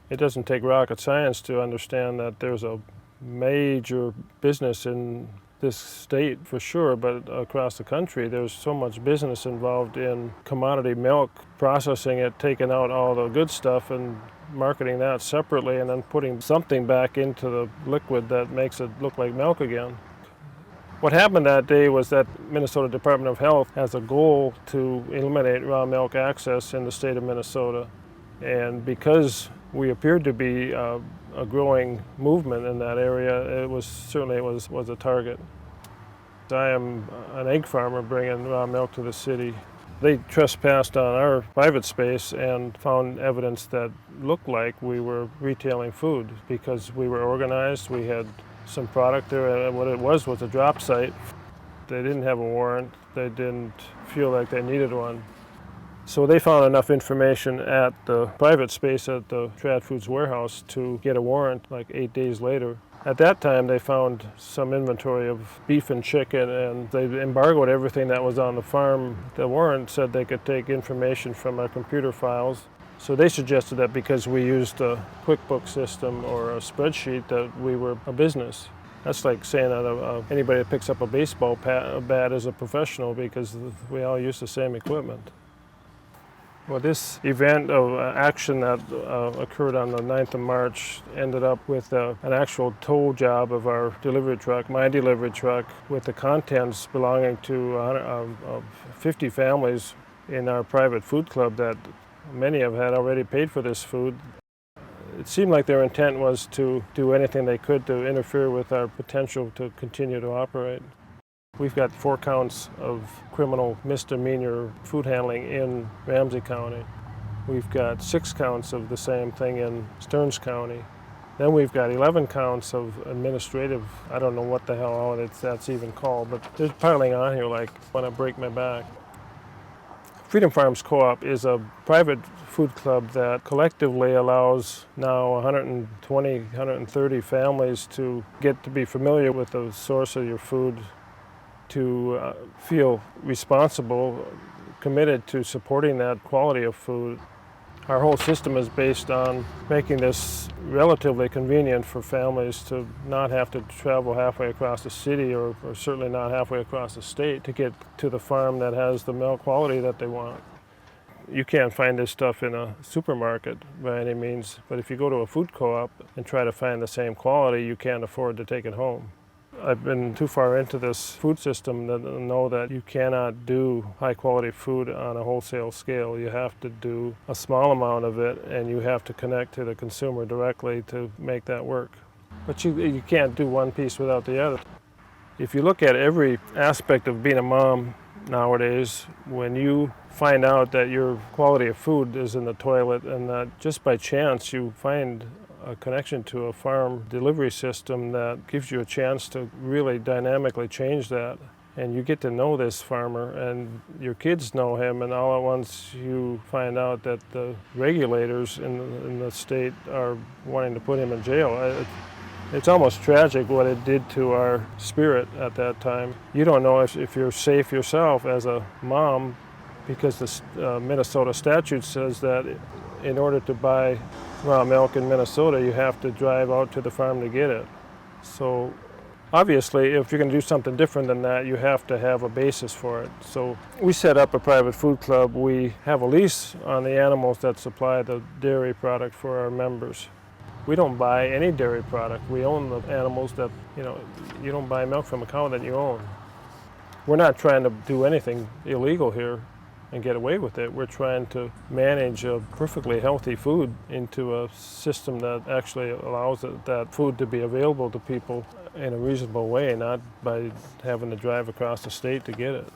It doesn't take rocket science to understand that there's a major business in this state for sure, but across the country there's so much business involved in commodity milk, processing it, taking out all the good stuff and marketing that separately, and then putting something back into the liquid that makes it look like milk again. What happened that day was that Minnesota Department of Health has a goal to eliminate raw milk access in the state of Minnesota. And because we appeared to be a growing movement in that area, it was a target. I am an egg farmer bringing raw milk to the city. They trespassed on our private space and found evidence that looked like we were retailing food because we were organized, we had some product there, and what it was a drop site. They didn't have a warrant, they didn't feel like they needed one. So they found enough information at the private space at the Trad Foods warehouse to get a warrant like 8 days later. At that time they found some inventory of beef and chicken, and they embargoed everything that was on the farm. The warrant said they could take information from our computer files. So they suggested that because we used a QuickBooks system or a spreadsheet that we were a business. That's like saying that anybody that picks up a baseball bat is a professional because we all use the same equipment. Well, this event of action that occurred on the 9th of March ended up with an actual tow job of our delivery truck, my delivery truck, with the contents belonging to 50 families in our private food club that many have had already paid for this food. It seemed like their intent was to do anything they could to interfere with our potential to continue to operate. We've got 4 counts of criminal misdemeanor food handling in Ramsey County. We've got 6 counts of the same thing in Stearns County. Then we've got 11 counts of administrative, I don't know what the hell that's even called, but they're piling on here like want to break my back. Freedom Farms Co-op is a private food club that collectively allows now 120, 130 families to get to be familiar with the source of your food, to feel responsible, committed to supporting that quality of food. Our whole system is based on making this relatively convenient for families to not have to travel halfway across the city or certainly not halfway across the state to get to the farm that has the milk quality that they want. You can't find this stuff in a supermarket by any means, but if you go to a food co-op and try to find the same quality, you can't afford to take it home. I've been too far into this food system to know that you cannot do high quality food on a wholesale scale. You have to do a small amount of it, and you have to connect to the consumer directly to make that work. But you can't do one piece without the other. If you look at every aspect of being a mom nowadays, when you find out that your quality of food is in the toilet and that just by chance you find a connection to a farm delivery system that gives you a chance to really dynamically change that, and you get to know this farmer and your kids know him, and all at once you find out that the regulators in the state are wanting to put him in jail. It's almost tragic what it did to our spirit at that time. You don't know if you're safe yourself as a mom, because the Minnesota statute says that in order to buy raw milk in Minnesota, you have to drive out to the farm to get it. So obviously, if you're going to do something different than that, you have to have a basis for it. So we set up a private food club. We have a lease on the animals that supply the dairy product for our members. We don't buy any dairy product. We own the animals that, you don't buy milk from a cow that you own. We're not trying to do anything illegal here and get away with it. We're trying to manage a perfectly healthy food into a system that actually allows that food to be available to people in a reasonable way, not by having to drive across the state to get it.